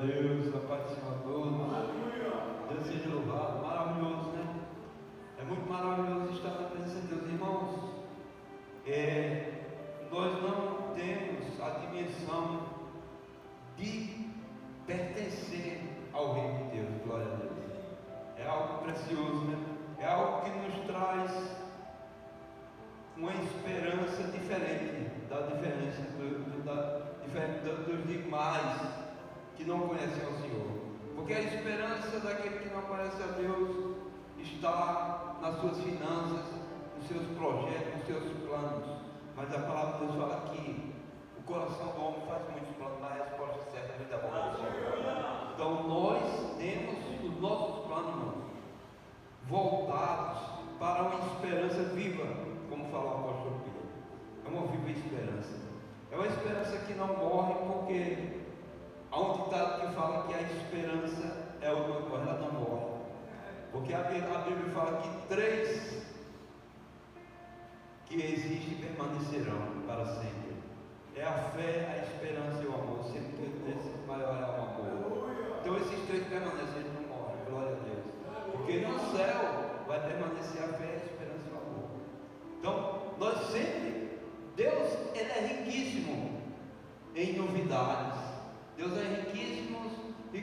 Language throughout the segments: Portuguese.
Deus, a paz do Senhor a todos. Deus seja louvado, maravilhoso, né? É muito maravilhoso estar na presença de Deus, irmãos. Nós não temos a dimensão de pertencer ao reino de Deus, glória a Deus. É algo precioso, né? É algo que nos traz uma esperança diferente dos demais que não conhecem o Senhor, porque a esperança daquele que não conhece a Deus está nas suas finanças, nos seus projetos, nos seus planos. Mas a palavra de Deus fala que o coração do homem faz muitos planos, mas a resposta certa é a vida boa do Senhor. Então nós temos os nossos planos voltados para uma esperança viva, como fala o apóstolo Pedro. É uma viva esperança. É uma esperança que não morre, porque há um ditado que fala que a esperança é a última coisa, ela não morre. Porque a Bíblia fala que 3 que existem permanecerão para sempre. É a fé, a esperança e o amor. Sempre que esse maior é o amor. Então esses 3 permanecem, eles não morrem, glória a Deus. Porque no céu vai permanecer a fé, a esperança e o amor. Então, nós sempre, Deus, Ele é riquíssimo em novidades. Deus é riquíssimo em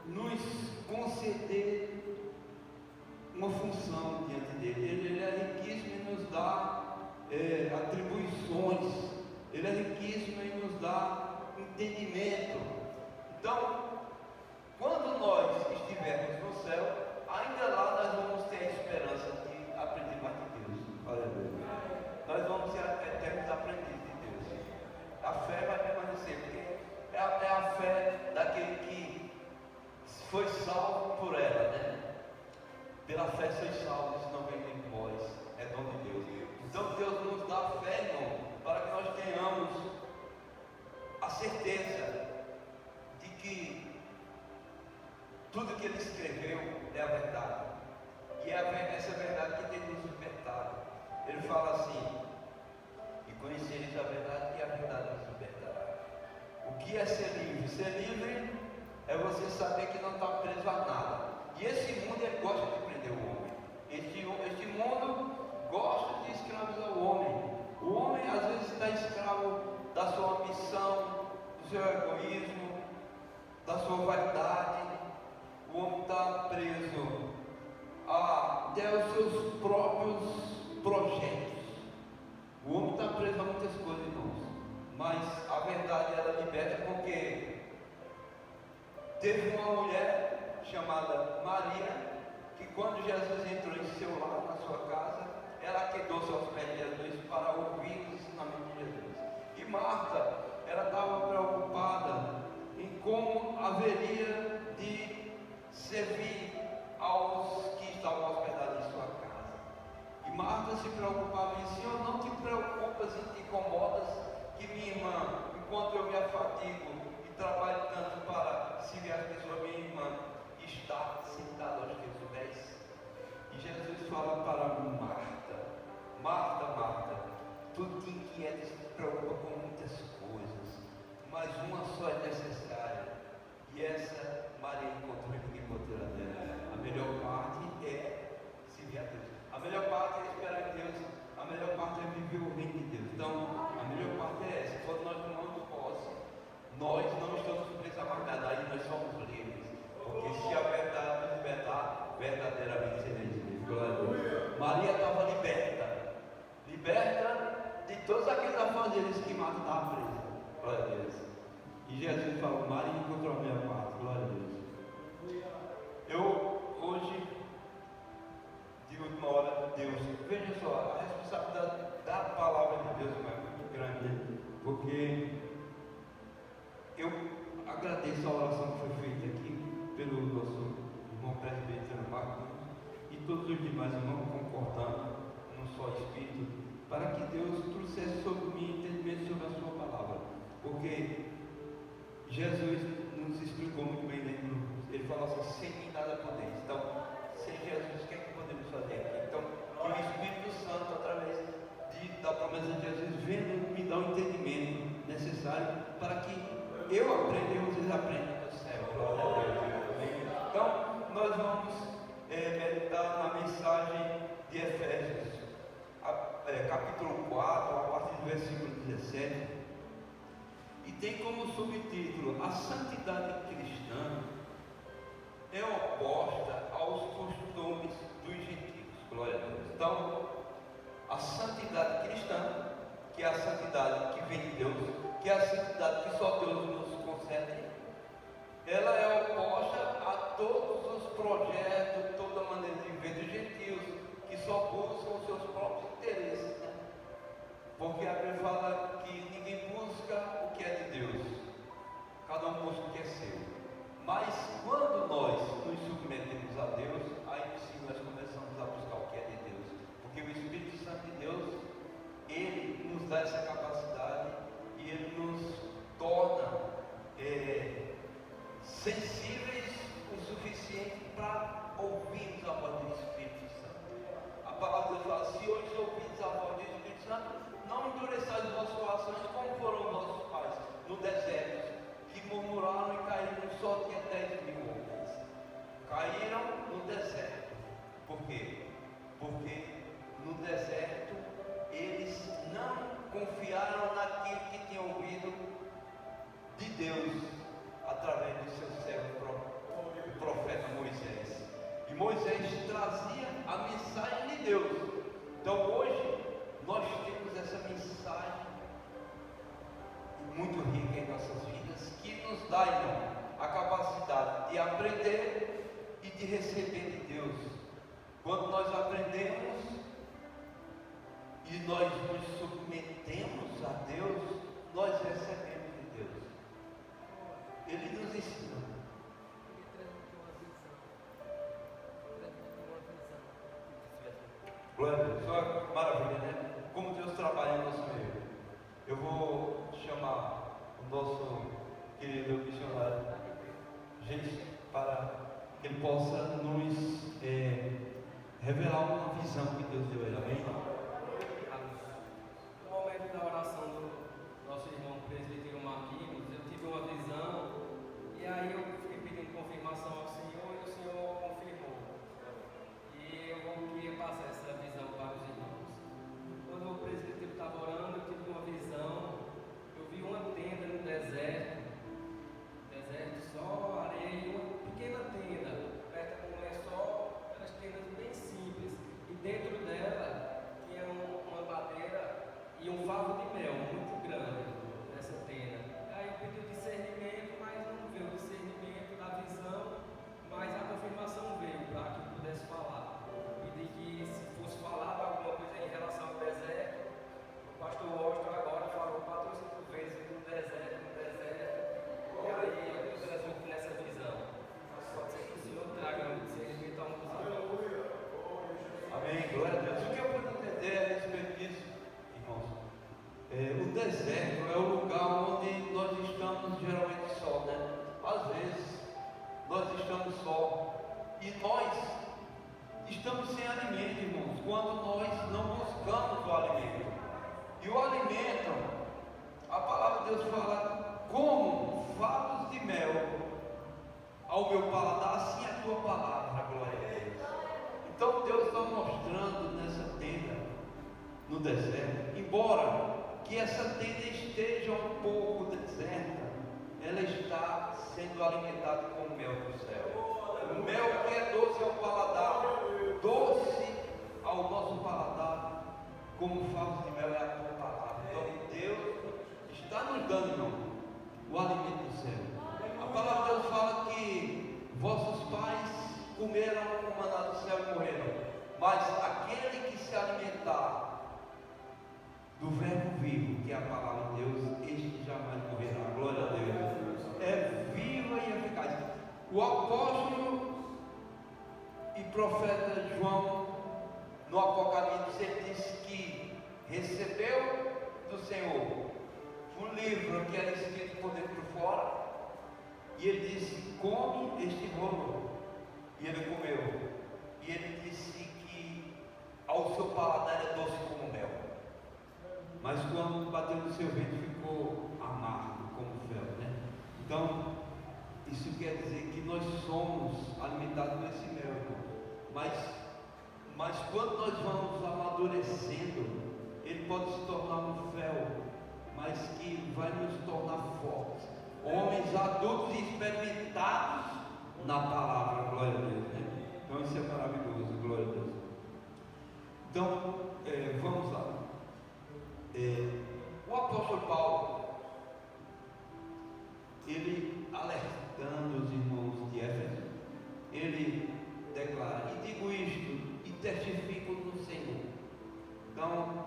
nos conceder uma função diante dele. Ele é riquíssimo em nos dar atribuições. Ele é riquíssimo em nos dar entendimento. Então, quando nós estivermos no céu, ainda lá nós vamos ter a esperança de aprender mais de Deus. Aleluia. Nós vamos ser eternos aprendizes de Deus. A fé vai permanecer, porque é a fé daquele que foi salvo por ela, né? Pela fé sois salvos, isso não vem de vós, é dom de Deus. Então Deus nos dá fé, irmão, para que nós tenhamos a certeza de que tudo que Ele escreveu é a verdade. E é essa verdade que tem nos libertado. Ele fala assim: e conhecereis a verdade, e a verdade nos libertará. O que é ser livre? Ser livre é você saber que não está preso a nada. E esse mundo, ele gosta de prender o homem. Este mundo gosta de escravizar o homem. O homem às vezes está escravo da sua ambição, do seu egoísmo, da sua vaidade. O homem está preso até os seus próprios projetos. O homem está preso a muitas coisas, irmãos. Mas a verdade, ela liberta, porque teve uma mulher chamada Maria, que quando Jesus entrou em seu lar, na sua casa, ela quedou-se aos pés de Jesus para ouvir os ensinamentos de Jesus. E Marta, ela estava preocupada em como haveria de servir aos que estavam hospedados em sua casa. E Marta se preocupava em: Senhor, não te preocupas e te incomodas que minha irmã, enquanto eu me afatigo e trabalho tanto para servir as pessoas, minha irmã está sentada aos teus pés. E Jesus fala para Marta: Marta, Marta, tu te inquietas e te preocupa com muitas coisas, mas uma só é necessária. E essa Maria encontrou e ninguém encontrou dela. A melhor parte é servir a Deus. A melhor parte é esperar em Deus. A melhor parte é viver o reino de Deus. Então, a melhor parte é essa. Quando nós tomamos posse, nós não estamos presos a mais nada. Aí nós somos livres. Porque se a verdade nos libertar, verdadeiramente seremos livres. Glória a Deus. Maria estava liberta. Liberta de todos aqueles afazeres que Marta estava presa. Glória a Deus. E Jesus falou: Maria encontrou a minha parte. Glória a Deus. Eu hoje, de última hora, Deus, veja só, a responsabilidade da palavra de Deus é muito grande, né? Porque eu agradeço a oração que foi feita aqui pelo nosso irmão presbítero Marcos e todos os demais irmãos concordando num só espírito, para que Deus trouxesse sobre mim entendimento sobre a sua palavra. Porque Jesus nos explicou muito bem, né? Ele falou assim: sem mim nada podeis. Então, sem Jesus, o que é que podemos fazer aqui? Então, que o Espírito Santo, através da promessa de Jesus, venha me dar um entendimento necessário para que eu aprenda e vocês aprendam do céu. Glória a Deus. Então, nós vamos meditar na mensagem de Efésios, capítulo 4, a partir do versículo 17, e tem como subtítulo: a santidade cristã é oposta aos costumes dos gentios. Glória a Deus. Então, a santidade cristã, que é a santidade que vem de Deus, que é a santidade que só Deus nos concede, ela é oposta a todos os projetos, toda a maneira de viver dos gentios, que só buscam os seus próprios interesses, né? Porque a Bíblia fala que ninguém busca o que é de Deus, cada um busca o que é seu. Mas quando nós nos submetemos a Deus, aí sim nós começamos a buscar o que é de Deus, porque o Espírito Santo de Deus, ele nos dá essa capacidade e ele nos torna sensíveis o suficiente para ouvirmos a voz do Espírito Santo. A palavra de Deus fala: se hoje ouvirdes a voz do Espírito Santo, não endureçais os vossos corações, como foram os nossos pais no deserto, que murmuraram e caíram, só tinha 10.000 homens. Caíram no deserto. Por quê? Porque no deserto eles não confiaram naquilo que tinham ouvido de Deus através do seu servo, o profeta Moisés. E Moisés trazia a mensagem de Deus. Então hoje nós temos essa mensagem muito rica em nossas vidas, que nos dá, irmão, a capacidade de aprender e de receber de Deus. Quando nós aprendemos e nós nos submetemos a Deus, nós recebemos de Deus. Ele nos ensina. Glória a Deus. Só maravilha, né? Como Deus trabalha em nosso meio. Eu vou chamar o nosso querido missionário gente para que ele possa nos revelar uma visão que Deus deu a ele. Amém? No momento da oração do nosso irmão presbítero Marquinhos, eu tive uma visão e aí eu fiquei pedindo confirmação ao Senhor e o Senhor confirmou. E eu queria passar essa visão para os irmãos. Quando o presbítero estava orando, eu tive uma visão. Eu vi uma tenda no deserto, só areia e uma pequena tenda, coberta com um lençol, aquelas tendas bem simples. E dentro dela tinha uma madeira e um favo de mel muito grande nessa tenda. Aí eu pedi o discernimento, mas não veio o discernimento da visão, mas a confirmação veio para que eu pudesse falar. Pedi que se fosse falado alguma coisa em relação ao deserto, o pastor Washington agora falou 4 ou 5 vezes no deserto, e aí eu transmito nessa visão. Pode ser que o Senhor traga um discernimento a um dos irmãos. Amém, glória a Deus. O que eu puedo entender a respeito disso, irmãos? O deserto é o lugar onde nós estamos geralmente só, né? Às vezes nós estamos só e nós estamos sem alimento, irmãos, quando nós não buscamos o alimento. E o alimento, a palavra de Deus fala: como favos de mel ao meu paladar, assim é a tua palavra, glória a Deus. Então Deus está mostrando nessa tenda, no deserto, embora que essa tenda esteja um pouco deserta, ela está sendo alimentada com o mel do céu. O mel que é doce ao paladar, doce ao nosso paladar, como favos de mel é a tua palavra. Então Deus está nos dando, irmão, o alimento do céu. A palavra de Deus fala que vossos pais comeram o maná do céu e morreram, mas aquele que se alimentar do verbo vivo, que é a palavra de Deus, este jamais morrerá. Glória a Deus. É viva e eficaz. O apóstolo e profeta João, no Apocalipse, ele disse que recebeu do Senhor um livro que era escrito por dentro e por fora, e ele disse: come este rolo. E ele comeu, e ele disse que ao seu paladar é doce como mel. mas quando bateu no seu ventre ficou amargo como fel, né? Então, isso quer dizer que nós somos alimentados por esse mel, irmão. Mas quando nós vamos amadurecendo, ele pode se tornar um fel, mas que vai nos tornar fortes, homens adultos e experimentados na palavra, glória a Deus, né? Então isso é maravilhoso, glória a Deus. Então, vamos lá. O apóstolo Paulo, ele alertando os irmãos de Éfeso, ele declara: e digo isto e testifico no Senhor. Então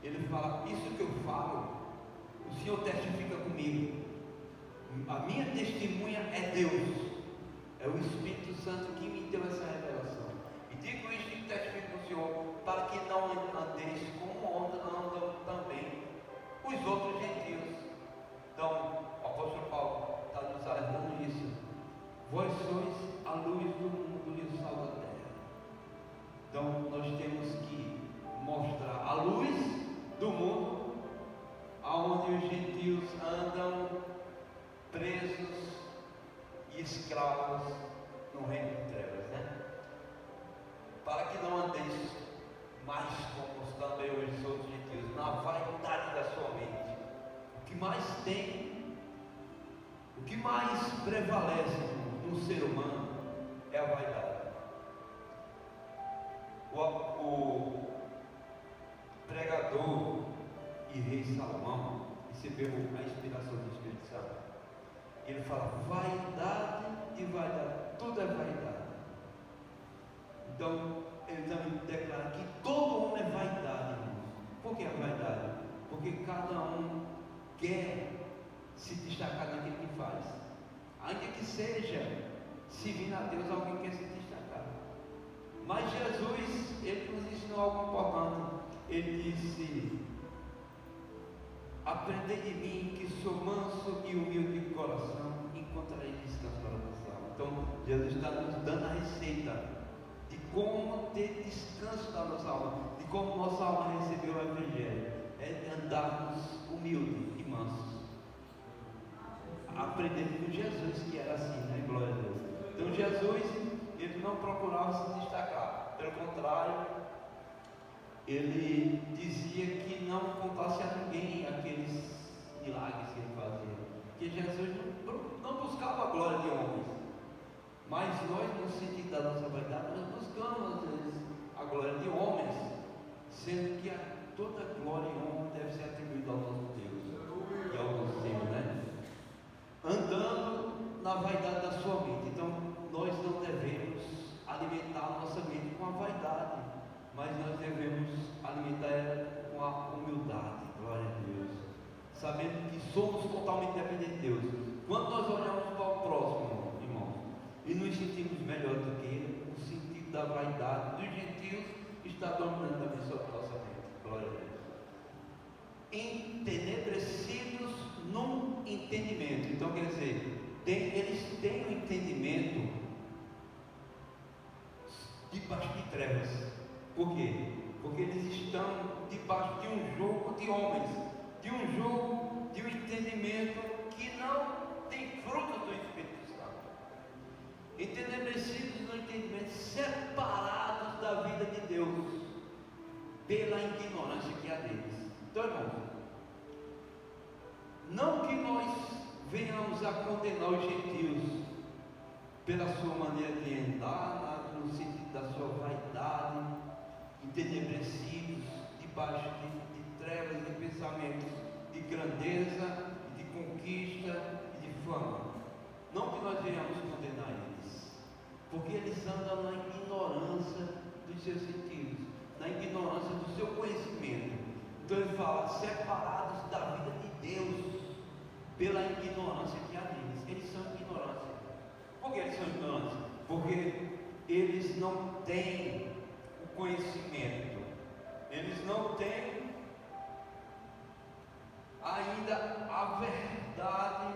ele fala: isso que eu falo, o Senhor testifica comigo, a minha testemunha é Deus, é o Espírito Santo que me deu essa revelação. E digo isto e testifico no Senhor, para que não andeis como andam também os outros gentios. Então o apóstolo Paulo está nos alertando nisso. Vós sois a luz do mundo e o sal da terra. Então nós temos que mostrar a luz do mundo, aonde os gentios andam presos e escravos no reino de trevas, né? Para que não andeis mais como também os outros gentios, na vaidade da sua mente. O que mais tem, o que mais prevalece no ser humano é a vaidade. O pregador e rei Salomão recebeu a inspiração do Espírito Santo. Ele fala: vaidade e vaidade, tudo é vaidade. Então ele também declara que todo homem é vaidade, irmãos. Por que é vaidade? Porque cada um quer se destacar naquilo que faz, ainda que seja servindo a Deus, alguém quer se destacar. Mas Jesus, ele nos ensinou algo importante. Ele disse: aprendei de mim, que sou manso e humilde de coração, encontrarei descanso para a vossa alma. Então Jesus está nos dando a receita de como ter descanso da nossa alma, de como nossa alma recebeu o Evangelho. É andarmos humildes e mansos, aprendendo com Jesus, que era assim, né? Glória a Deus. Então Jesus, ele não procurava se destacar, pelo contrário, ele dizia que não contasse a ninguém aqueles milagres que ele fazia, porque Jesus não buscava a glória de homens, mas nós, no sentido da nossa vaidade, nós buscamos às vezes a glória de homens, sendo que toda glória e honra deve ser atribuída ao nosso Deus e ao nosso Senhor, né? Andando na vaidade da sua mente. Então nós não devemos alimentar a nossa mente com a vaidade, mas nós devemos alimentar ela com a humildade, glória a Deus, sabendo que somos totalmente dependentes de Deus. Quando nós olhamos para o próximo, irmãos, e nos sentimos melhor do que ele, o sentido da vaidade dos gentios está dominando também sobre a nossa mente, glória a Deus. Entenebrecidos num entendimento. Então quer dizer, eles têm um entendimento debaixo de trevas. Por quê? Porque eles estão debaixo de um jogo de homens, de um jogo de um entendimento que não tem fruto do Espírito Santo. Entenebrecidos no entendimento, separados da vida de Deus pela ignorância que há deles. Então, irmãos, não que nós venhamos a condenar os gentios pela sua maneira de andar, no sentido da sua vaidade, entenebrecidos debaixo de trevas, de pensamentos de grandeza, de conquista e de fama. Não que nós venhamos condenar eles, porque eles andam na ignorância dos seus sentidos, na ignorância do seu conhecimento. Então ele fala: separados da vida de Deus pela ignorância que há neles. Eles são ignorância. Por que eles são ignorantes? Porque eles não têm o conhecimento, eles não têm ainda a verdade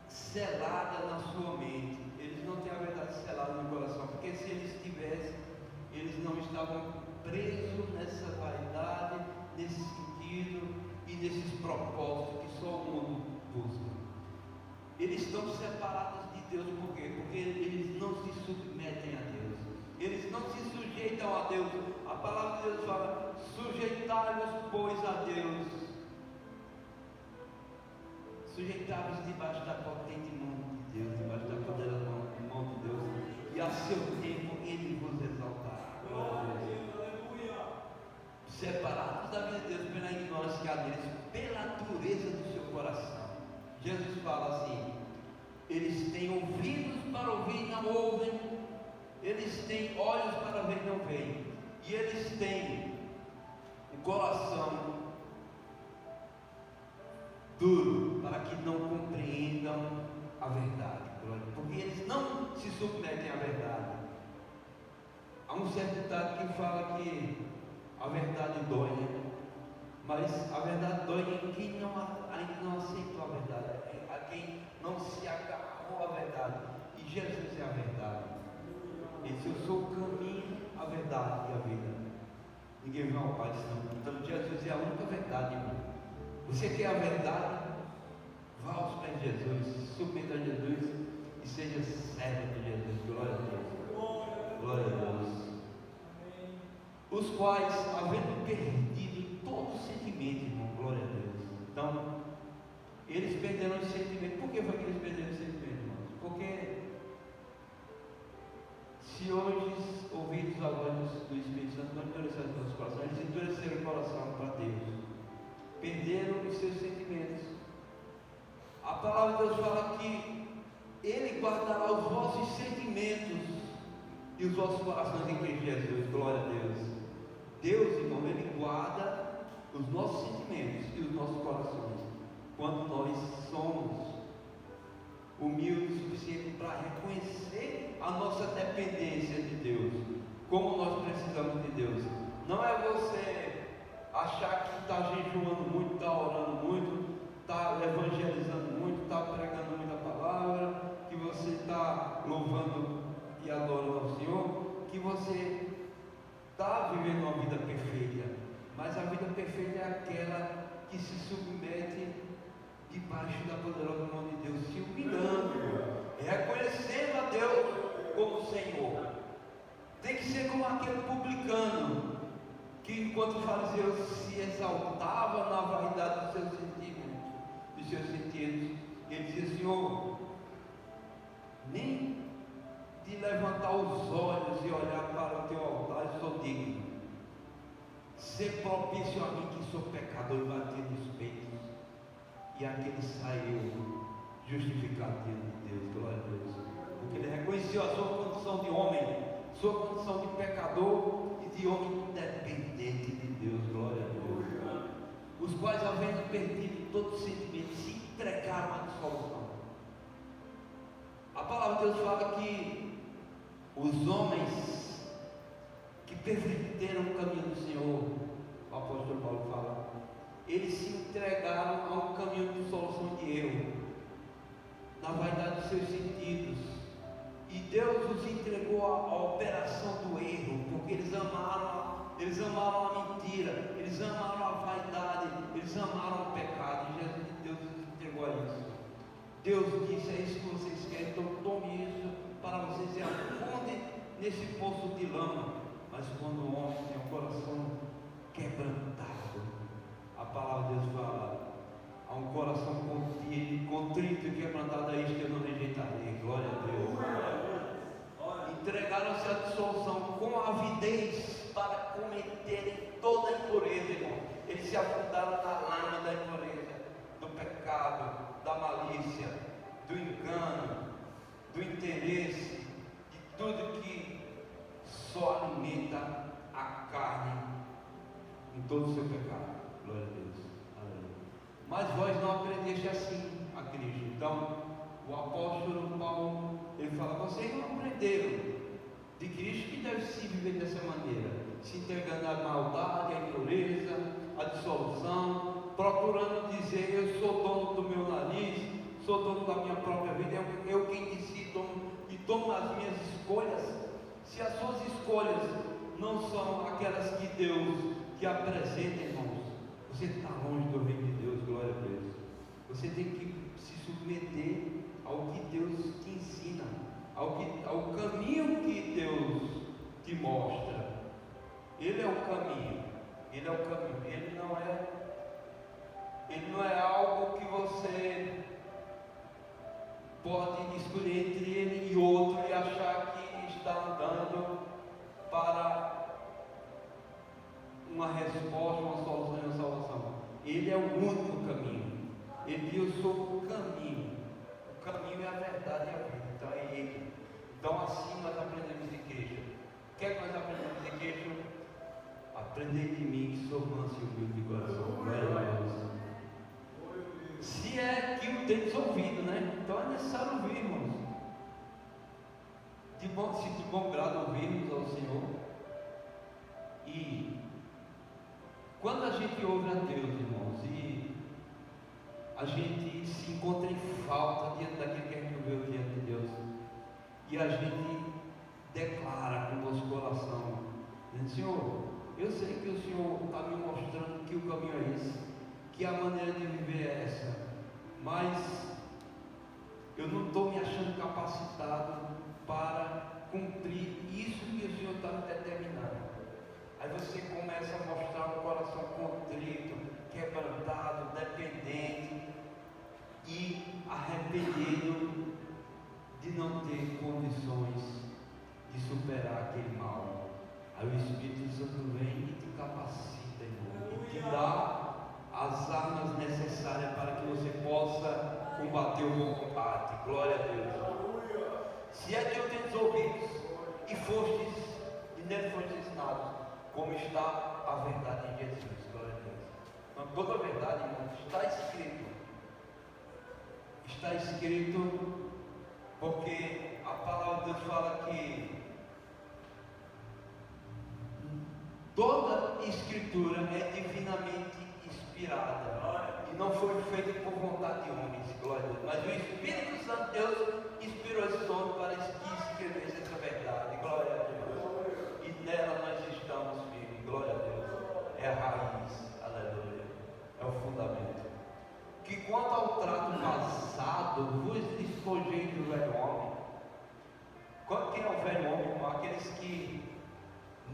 selada na sua mente. Eles não têm a verdade selada no coração, porque se eles tivessem, eles não estavam preso nessa vaidade, nesse sentido e nesses propósitos que só o mundo busca. Eles estão separados de Deus, por quê? Porque eles não se submetem a Deus, eles não se sujeitam a Deus. A palavra de Deus fala: sujeitai-vos, pois, a Deus. Sujeitai-vos debaixo da potente mão de Deus, debaixo da poderosa mão de Deus, e a seu tempo Ele vos exaltará. Separados da vida de Deus pela ignorância que há neles, pela dureza do seu coração. Jesus fala assim: eles têm ouvidos para ouvir e não ouvem, eles têm olhos para ver e não veem, e eles têm um coração duro para que não compreendam a verdade, porque eles não se submetem à verdade. Há um certo ditado que fala que a verdade dói, mas a verdade dói em quem ainda não aceitou a verdade, a quem não se agarrou à verdade. E Jesus é a verdade. Ele disse: eu sou o caminho, a verdade e a vida. Ninguém vai ao Pai senão. Então Jesus é a única verdade, irmão. Você quer a verdade? Vá aos pés de Jesus, submeta a Jesus e seja servo de Jesus. Glória a Deus. Glória a Deus. Os quais, havendo perdido todo o sentimento, irmão, glória a Deus. Então, eles perderam o sentimento. Por que foi que eles perderam o sentimento, irmãos? Porque se hoje ouvidos a voz do Espírito Santo, não endureceram os nossos corações, eles endureceram o coração para Deus, perderam os seus sentimentos. A palavra de Deus fala que Ele guardará os vossos sentimentos e os vossos corações em Cristo Jesus. Glória a Deus. Deus, irmão, Ele guarda os nossos sentimentos e os nossos corações quando nós somos humildes o suficiente para reconhecer a nossa dependência de Deus, como nós precisamos de Deus. Não é você achar que está jejuando muito, está orando muito, está evangelizando muito, está pregando muita palavra, que você está louvando e adorando ao Senhor, que você está vivendo uma vida perfeita. Mas a vida perfeita é aquela que se submete debaixo da poderosa mão de Deus, se humilhando, reconhecendo a Deus como Senhor. Tem que ser como aquele publicano que, enquanto o fariseu se exaltava na vaidade dos seus sentidos, ele dizia: Senhor, nem de levantar os olhos e olhar para o teu altar eu sou digno. Ser propício a mim, que sou pecador, e bater nos peitos. E aquele saiu justificado diante de Deus. Glória a Deus. Porque ele reconheceu a sua condição de homem, sua condição de pecador e de homem dependente de Deus. Glória a Deus. Os quais, havendo perdido todo o sentimento, se entregaram à dissolução. A palavra de Deus fala que os homens que perverteram o caminho do Senhor, o apóstolo Paulo fala, eles se entregaram a um caminho de dissolução de erro, na vaidade dos seus sentidos, e Deus os entregou à operação do erro, porque eles amaram a mentira, eles amaram a vaidade, eles amaram o pecado, e Deus os entregou a isso. Deus disse: é isso que vocês querem, então tome isso para vocês se afundem nesse poço de lama. Mas quando o homem tem um coração quebrantado, a palavra de Deus fala: há um coração contrito e quebrantado, é isto que eu não rejeitarei. Glória a Deus. Entregaram-se à dissolução com avidez para cometerem toda a impureza, irmão. Eles se afundaram na lama da impureza, do pecado, da malícia, do engano, do interesse, de tudo que só alimenta a carne em todo o seu pecado. Glória a Deus. Aleluia. Mas vós não aprendeste assim a Cristo. Então, o apóstolo Paulo, ele fala: vocês não aprenderam de Cristo que deve se viver dessa maneira, se entregando à maldade, à impureza, à dissolução, procurando dizer: eu sou dono do meu nariz, sou dono da minha própria vida, eu quem decido e tomo as minhas escolhas. Se as suas escolhas não são aquelas que Deus te apresenta, irmãos. Você está longe do reino de Deus, glória a Deus. Você tem que se submeter ao que Deus te ensina, ao caminho que Deus te mostra. Ele é o caminho, Ele é o caminho, Ele não é algo que você pode escolher entre Ele e outro e achar que está andando para uma resposta, uma solução e uma salvação. Ele é o único caminho. Ele diz: eu sou o caminho. O caminho é a verdade e a vida. Então é Ele. Então assim nós aprendemos em Cristo. O que é que nós aprendemos em Cristo? Aprender de mim que sou manso e humilde de coração. Glória a Deus. Se é que o tens ouvido, né? Então é necessário ouvirmos. Se de bom grado ouvirmos ao Senhor. E quando a gente ouve a Deus, irmãos, e a gente se encontra em falta diante daquilo que a gente ouviu diante de Deus, e a gente declara com o nosso coração, dizendo: Senhor, eu sei que o Senhor está me mostrando que o caminho é esse, que a maneira de viver é essa, mas eu não estou me achando capacitado para cumprir isso que o Senhor está me determinando. Aí você começa a mostrar um coração contrito, quebrantado, dependente e arrependido de não ter condições de superar aquele mal. Aí o Espírito Santo vem e te capacita, irmão, e te dá as armas necessárias para que você possa combater o bom combate. Glória a Deus. Se é que eu tenho ouvidos e fostes, e nele fostes ensinados, como está a verdade em Jesus. Glória a Deus. Então, toda a verdade, irmão, está escrito. Está escrito porque a palavra de Deus fala que toda escritura é divinamente inspirada e não foi feita por vontade de homens, glória a Deus, mas o Espírito Santo de Deus inspirou esse homem para que escrevesse essa verdade, glória a Deus, e nela nós estamos firmes, glória a Deus. É a raiz, aleluia, é o fundamento. Que quanto ao trato passado, vos despojei do velho homem. Quem é o velho homem, irmão? Aqueles que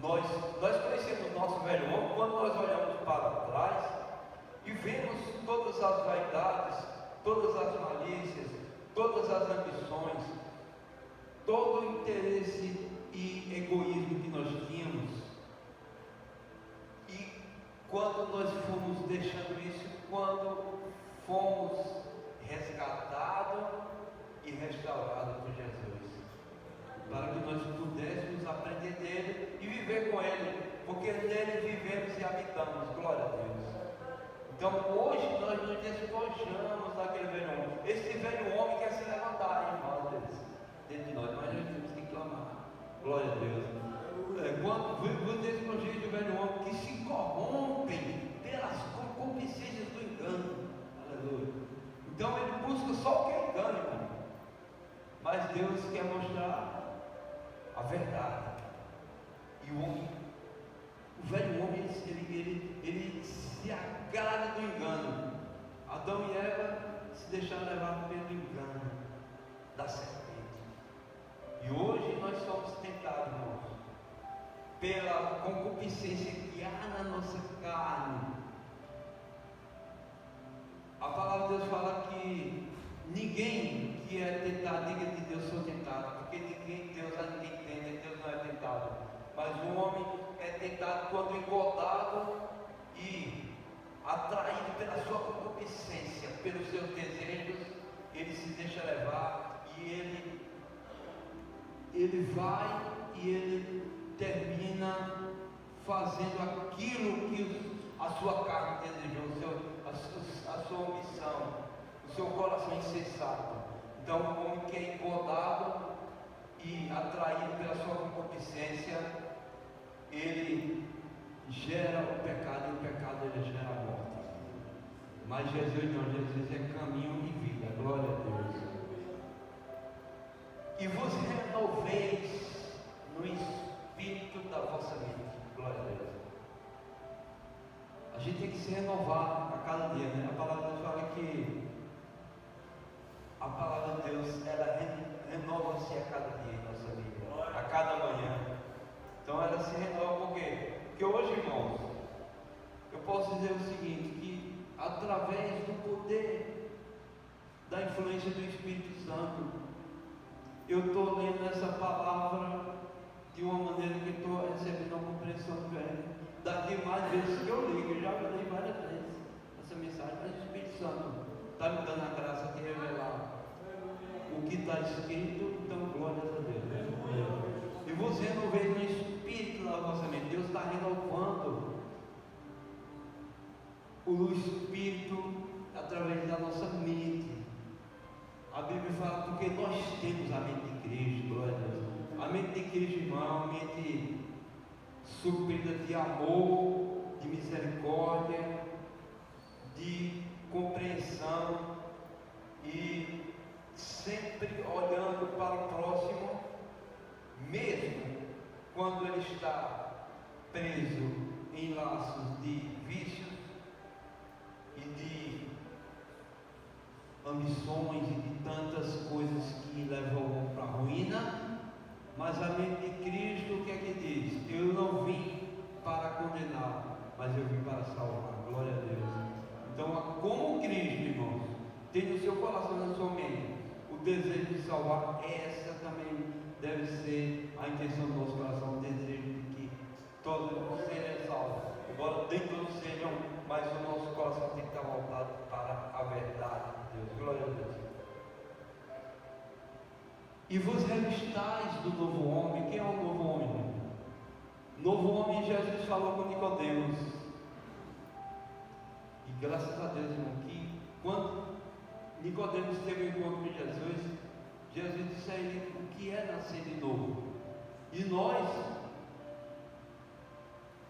nós conhecemos o nosso velho homem quando nós olhamos para trás e vemos todas as vaidades, todas as malícias, todas as ambições, todo o interesse e egoísmo que nós tínhamos. E quando nós fomos deixando isso, quando fomos resgatados e restaurados por Jesus, para que nós pudéssemos aprender dele e viver com ele, porque nele vivemos e habitamos, glória a Deus. Então hoje nós nos despojamos daquele velho homem. Esse velho homem quer se levantar, irmãos, dentro de nós, mas nós temos que clamar, glória a Deus. Quando vos despojei do velho homem que se corrompem pelas concupiscências do engano, aleluia. Então ele busca só o que é engano, irmão. Mas Deus quer mostrar a verdade. E o velho homem, ele se agrada do engano. Adão e Eva se deixaram levar pelo engano da serpente. E hoje nós somos tentados, irmãos, pela concupiscência que há na nossa carne. A palavra de Deus fala que ninguém que é tentado, diga de Deus, sou tentado, porque Deus a ninguém tenta, Deus não é tentado. Mas o homem é tentado quando engordado e atraído pela sua concupiscência, pelos seus desejos, ele se deixa levar e ele vai e ele termina fazendo aquilo que a sua carne desejou, a sua ambição, o seu coração insensato. Então o homem que é engordado e atraído pela sua concupiscência, ele gera o pecado, e o pecado ele gera a morte. Mas Jesus não, Jesus é caminho e vida, glória a Deus. E vos renoveis no espírito da vossa mente. dizer o seguinte, que através do poder da influência do Espírito Santo, eu estou lendo essa palavra de uma maneira que estou recebendo uma compreensão diferente das demais vezes que eu li, que eu já li várias vezes essa mensagem, mas o Espírito Santo está me dando a graça de revelar o que está escrito, então glórias a Deus. E você não vê no Espírito na vossa mente, Deus está renovando o Espírito através da nossa mente. A Bíblia fala porque nós temos a mente de Cristo, glória a Deus. A mente de Cristo, irmão, a mente suprida de amor, de misericórdia, de compreensão e sempre olhando para o próximo, mesmo quando ele está preso em laços de vícios e de ambições e de tantas coisas que levam para a ruína. Mas a mente de Cristo, o que é que diz? Eu não vim para condenar, mas eu vim para salvar. Glória a Deus. Então, como Cristo, irmãos, tem no seu coração, na sua mente, o desejo de salvar, essa também deve ser a intenção do nosso coração, o desejo de que todos sejam salvos. Embora nem todos sejam, mas o nosso coração tem que estar voltado para a verdade de Deus. Glória a Deus. E vos revistais do novo homem. Quem é o novo homem? Novo homem, Jesus falou com Nicodemos. E graças a Deus, irmão, que quando Nicodemos teve um encontro com Jesus, Jesus disse a ele o que é nascer de novo. E nós,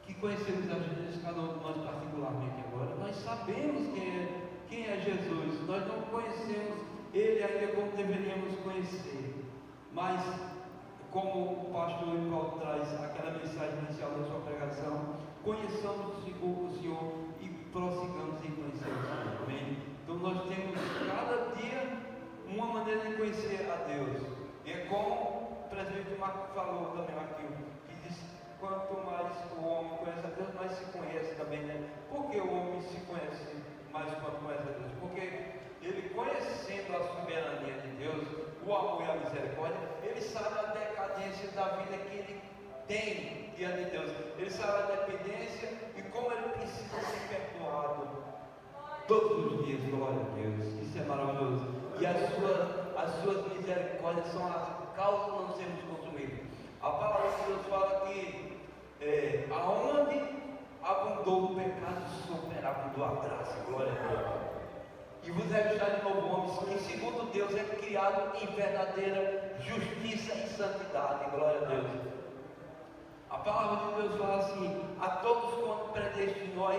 que conhecemos a Jesus, cada um de nós particularmente agora, nós sabemos quem é Jesus. Nós não conhecemos Ele ainda como deveríamos conhecer. Mas, como o pastor Paulo traz aquela mensagem inicial da sua pregação, conheçamos o Senhor e prossigamos em conhecer o Senhor. Amém? Então nós temos cada dia uma maneira de conhecer a Deus. E é como o presbítero Marco falou também aqui, que diz, quanto mais o homem conhece a Deus, mais se conhece também, né? Por que o homem se conhece mais quando conhece a Deus? Porque ele, conhecendo a soberania de Deus, o amor e a misericórdia, ele sabe a decadência da vida que ele tem diante de Deus. Ele sabe a dependência e como ele precisa ser perdoado todos os dias. Glória a Deus, isso é maravilhoso. E as suas misericórdias são a causa de não sermos consumidos. A palavra de Deus fala que aonde abundou o pecado, superabundou a graça. Glória a Deus. E vos revistai de novo homens, que segundo Deus é criado em verdadeira justiça e santidade. Glória a Deus. A palavra de Deus fala assim: a todos quanto predestinou,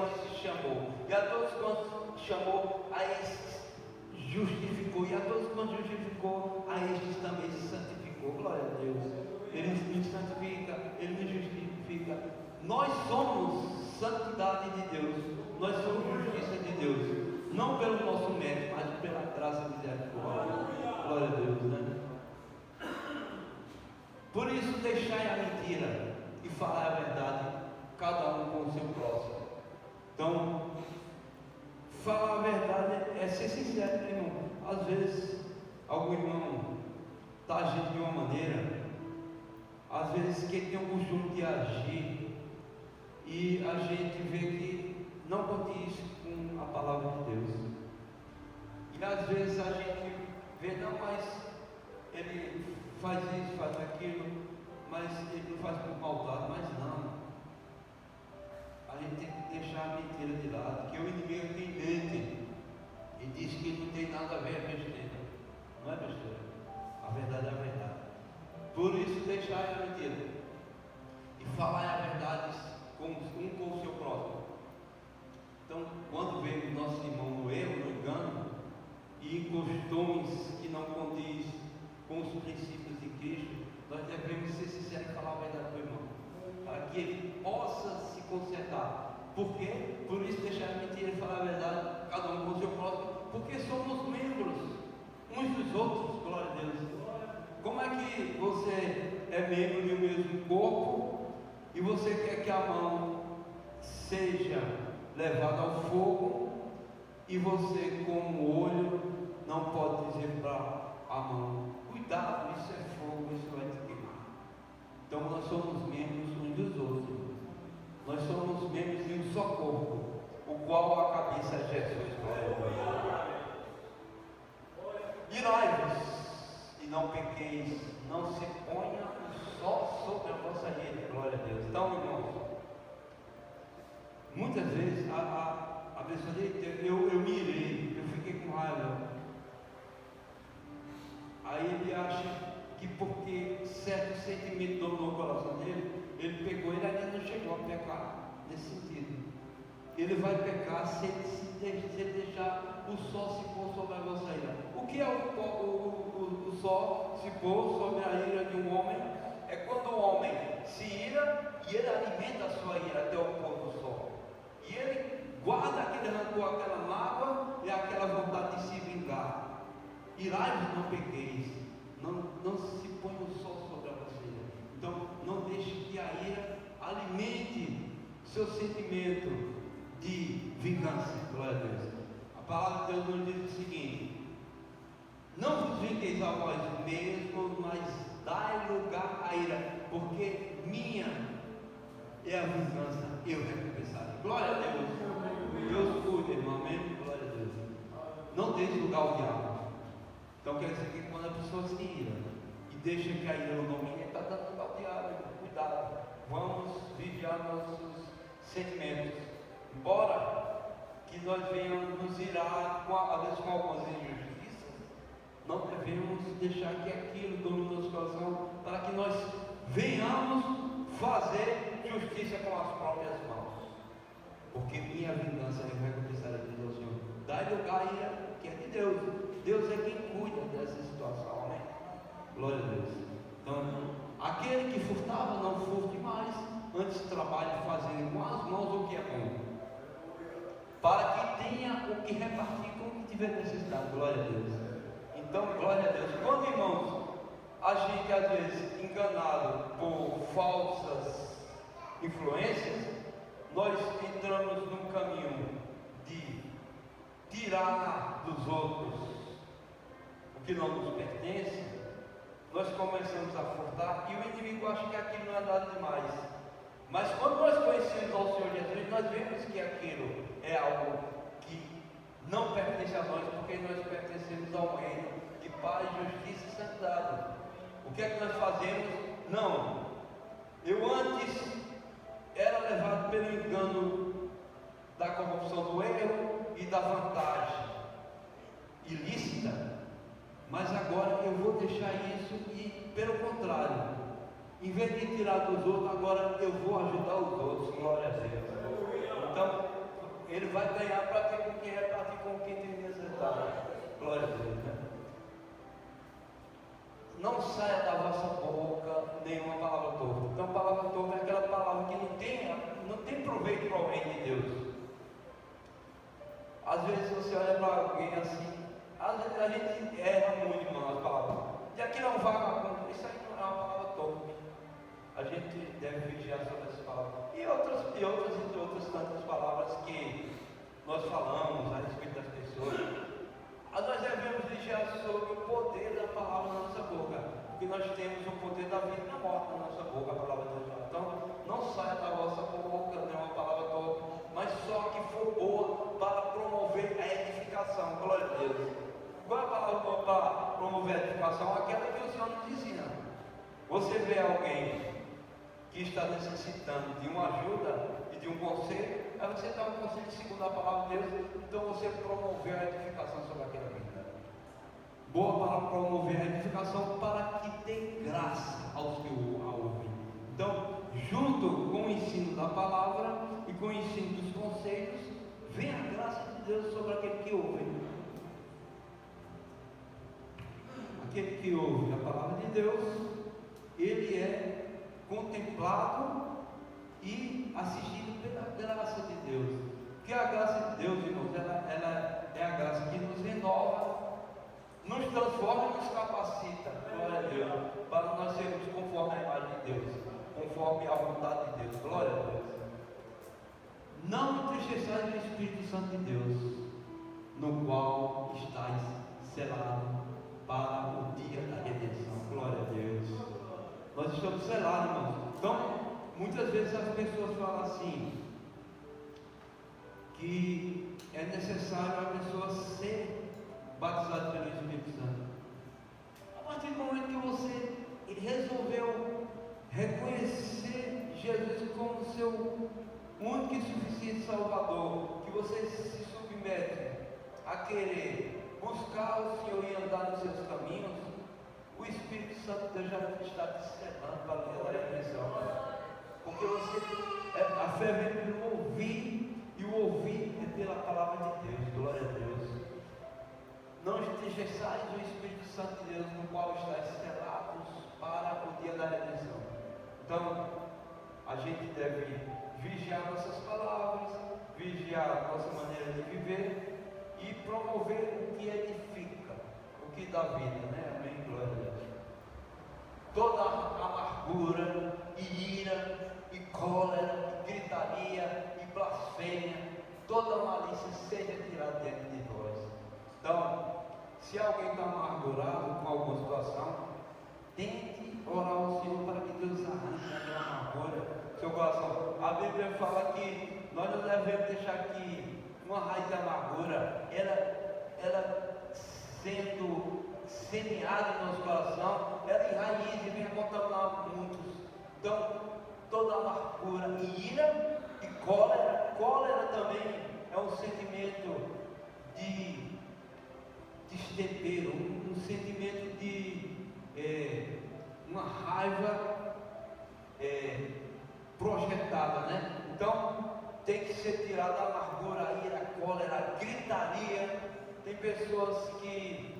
chamou, e a todos quanto chamou, a estes justificou, e a todos quanto justificou, a estes também se santificou. Glória a Deus. Ele nos santifica, Ele nos justifica. Nós somos santidade de Deus, nós somos justiça de Deus. Não pelo nosso mérito, mas pela graça de Deus. Glória a Deus, né? Por isso, deixai a mentira e falar a verdade, cada um com o seu próximo. Então, falar a verdade é ser sincero, irmão. Às vezes, algum irmão está agindo de uma maneira, às vezes que ele tem o costume de agir, e a gente vê que não condiz com a palavra de Deus. E às vezes a gente vê, não, mas ele faz isso, faz aquilo, mas ele não faz por maldade. Mas não, a gente tem que deixar a mentira de lado, que o inimigo tem mente e diz que não tem nada a ver a besteira. Não é besteira, a verdade é a verdade. Por isso, deixar a mentira e falar a verdade um com o seu próximo. Então, quando vemos nosso irmão no erro, no engano e em costumes que não condiz com os princípios de Cristo, nós devemos ser sinceros e falar a verdade para o irmão, para que ele possa se consertar. Por quê? Por isso, deixar a mentira e falar a verdade, cada um com o seu próximo, porque somos membros uns dos outros. Glória a Deus. Como é que você é membro de um mesmo corpo e você quer que a mão seja levado ao fogo, e você, com o olho, não pode dizer para a mão: cuidado, isso é fogo, isso vai te queimar. Então nós somos membros uns dos outros. Nós somos membros de um só corpo, o qual a cabeça é Jesus. Irai-vos e não pequeis, não se ponha o sol sobre a vossa ira. Glória a Deus. Então, irmãos, muitas vezes a pessoa diz: eu me irei, eu fiquei com raiva. Aí ele acha que porque certo sentimento dominou o coração dele, ele pegou, ele ainda não chegou a pecar nesse sentido. Ele vai pecar se deixar o sol se pôr sobre a vossa ira. O que é o sol se pôr sobre a ira de um homem? É quando o homem se ira e ele alimenta a sua ira até o pôr do sol. E ele guarda aquele rancor, aquela mágoa e aquela vontade de se vingar. Irai-vos, não pequeis, não se põe o sol sobre a vossa ira. Então, não deixe que a ira alimente seu sentimento de vingança. Glória a Deus. A palavra de Deus nos diz o seguinte: não vos vingueis a vós mesmos, mas dai lugar à ira, porque minha é a vingança, eu recompensarei. Glória a Deus. Deus cuida, irmão. Amém? Glória a Deus. Não deixe lugar ao diabo. Então quer dizer que quando a pessoa se ira e deixa que a ira o domine, está dando lugar ao diabo. Cuidado. Vamos vigiar nossos sentimentos. Embora que nós venhamos nos irar às vezes com algumas injustiças, não devemos deixar que aquilo domine nosso coração, para que nós venhamos fazer justiça com as próprias mãos. Porque minha vingança é recompensada de Deus, Senhor. Dai lugar à ira, que é de Deus. Deus é quem cuida dessa situação, amém? Glória a Deus. Então, aquele que furtava, não furte mais, antes trabalhe fazendo com as mãos o que é bom, para que tenha o que repartir com o que tiver necessidade. Glória a Deus. Então, glória a Deus. Quando, irmãos, a gente às vezes enganado por falsas influências, nós entramos num caminho de tirar dos outros o que não nos pertence. Nós começamos a furtar e o inimigo acha que aquilo não é nada demais. Mas quando nós conhecemos ao Senhor Jesus, nós vemos que aquilo é algo que não pertence a nós, porque nós pertencemos ao reino de paz, justiça e santidade. O que é que nós fazemos? Não, eu antes era levado pelo engano da corrupção do erro e da vantagem ilícita, mas agora eu vou deixar isso e, pelo contrário, em vez de tirar dos outros, agora eu vou ajudar os outros. Glória a Deus. Então, ele vai ganhar para ter com quem repartir com quem tem necessidade. Glória a Deus, né? Não saia da vossa boca nenhuma palavra torta. Então, palavra torta é aquela palavra que não tem proveito para o reino de Deus. Às vezes você olha para alguém assim, às vezes a gente erra muito, irmão, as palavras. E aquilo é um vagabundo, isso aí não é uma palavra torta. A gente deve vigiar sobre essas palavras. E outras tantas palavras que nós falamos a respeito das pessoas. Nós devemos vigiar sobre o poder da palavra na nossa boca, porque nós temos o poder da vida e da morte na nossa boca, a palavra de Deus. Então, não saia da vossa boca nenhuma palavra torta, mas só que for boa para promover a edificação. Glória a Deus. Qual é a palavra boa para promover a edificação? Aquela que o Senhor nos ensina. Você vê alguém que está necessitando de uma ajuda e de um conselho, aí você dá um conselho segundo a palavra de Deus, então você promoveu a edificação sobre aquela vida. Boa para promover a edificação, para que dê graça aos que a ouvem. Então, junto com o ensino da palavra e com o ensino dos conselhos, vem a graça de Deus sobre aquele que ouve. Aquele que ouve a palavra de Deus, ele é contemplado e assistido pela graça de Deus. Porque a graça de Deus, irmãos, ela é a graça que nos renova, nos transforma e nos capacita, glória a Deus, para nós sermos conforme a imagem de Deus, conforme a vontade de Deus, glória a Deus. Não entristeçais o Espírito Santo de Deus, no qual estáis selados para o dia da redenção. Glória a Deus. Nós estamos selados, irmãos. Então, muitas vezes as pessoas falam assim, que é necessário a pessoa ser batizada pelo Espírito Santo. A partir do momento que você resolveu reconhecer Jesus como seu único e suficiente Salvador, que você se submete a querer buscar o Senhor e andar nos seus caminhos, o Espírito Santo de Deus já está te selando para a glória e redenção. Porque a fé vem pelo ouvir, e o ouvir é pela palavra de Deus. Glória a Deus. Não entristeçais o Espírito Santo de Deus, no qual estáis selados para o dia da redenção. Então, a gente deve vigiar nossas palavras, vigiar nossa maneira de viver e promover o que edifica, o que dá vida, né? Amém? Glória a Deus. Toda amargura, e ira, e cólera, e gritaria, e blasfêmia, toda malícia seja tirada dentro de nós. Então, se alguém está amargurado com alguma situação, tente orar ao Senhor para que Deus arranque aquela amargura do seu coração. A Bíblia fala que nós não devemos deixar que uma raiz de amargura, ela sendo semeada no nosso coração, ela enraize e venha contaminar muitos. Então, toda amargura e ira e cólera também é um sentimento de destempero, um sentimento de uma raiva projetada, né? Então tem que ser tirada a amargura, a ira, a cólera, a gritaria. Tem pessoas que,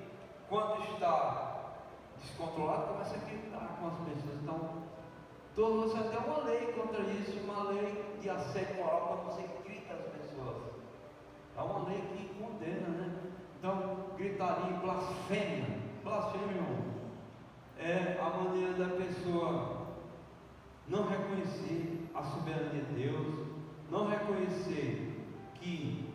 quando está descontrolado, começa a gritar com as pessoas. Então, tornou-se até uma lei contra isso, uma lei de assédio moral, quando você grita às pessoas. É uma lei que condena, né? Então, gritaria, blasfêmia, é a maneira da pessoa não reconhecer a soberania de Deus, não reconhecer que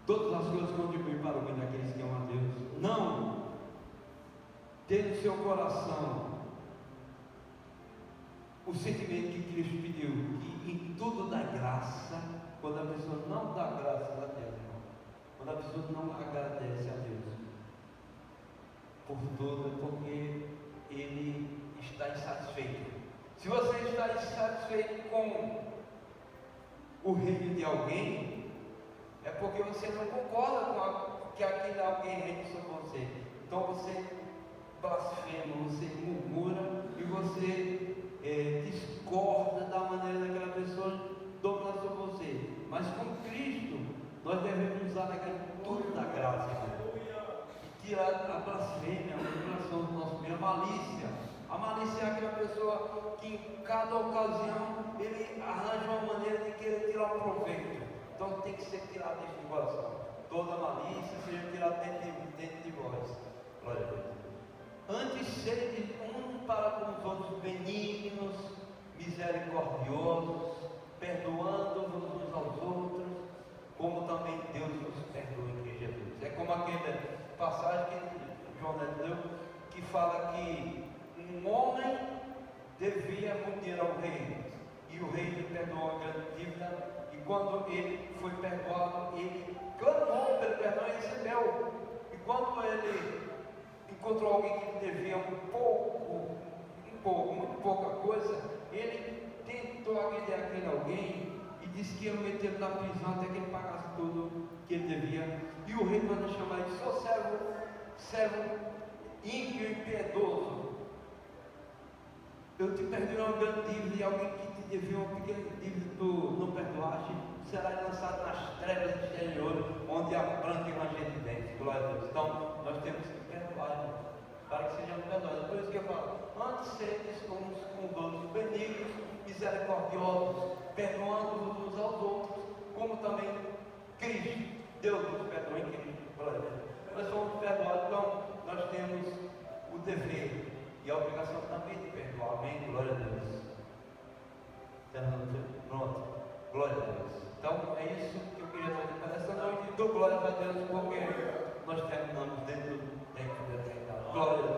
todas as coisas contribuem para o bem daqueles que amam a Deus, não ter no seu coração o sentimento que Cristo pediu, que em tudo dá graça, quando a pessoa não dá graças a Deus, irmão, quando a pessoa não agradece a Deus por tudo, é porque ele está insatisfeito. Se você está insatisfeito com o reino de alguém, é porque você não concorda com que aquele alguém reine sobre você. Então você blasfema, você murmura e você discorda da maneira daquela pessoa dominar sobre você. Mas com Cristo, nós devemos usar aquele tudo da graça, e tirar a blasfêmia, a manipulação do nosso meio, a malícia. A malícia é aquela pessoa que em cada ocasião ele arranja uma maneira de querer tirar um proveito. Então tem que ser tirado deste coração. Toda malícia seja tirada dentro de vós. Glória a Deus. Antes sede um para com os outros benignos, misericordiosos, perdoando-vos uns aos outros, como também Deus nos perdoa em Cristo Jesus. É como aquela passagem que João deu, que fala que um homem devia muito dinheiro ao rei, e o rei lhe perdoou a grande dívida, e quando ele foi perdoado, ele clamou pelo perdão e recebeu. E quando ele encontrou alguém que lhe devia muito pouca coisa, ele tentou agredir aquele alguém e disse que ia meter na prisão até que ele pagasse tudo que ele devia. E o rei mandou chamar ele: sou servo ímpio e piedoso, eu te perdoei uma grande dívida, e alguém que te devia uma pequena dívida tu não perdoaste, será lançado nas trevas exteriores, onde a planta e o ranger de dentes. Glória a Deus. Então nós temos que perdoar, irmão, para que sejamos perdoados. Por isso que eu falo: antes seres uns com os outros benignos, misericordiosos, perdoando-vos uns aos outros, como também Cristo, Deus nos perdoa em Cristo. Glória a Deus. Nós somos perdoados, então nós temos o dever e a obrigação também de perdoar. Amém? Glória a Deus. Pronto. Glória a Deus. Então é isso que eu queria trazer para essa noite. E dou glória a Deus porque nós terminamos dentro dessa realidade. Glória a Deus.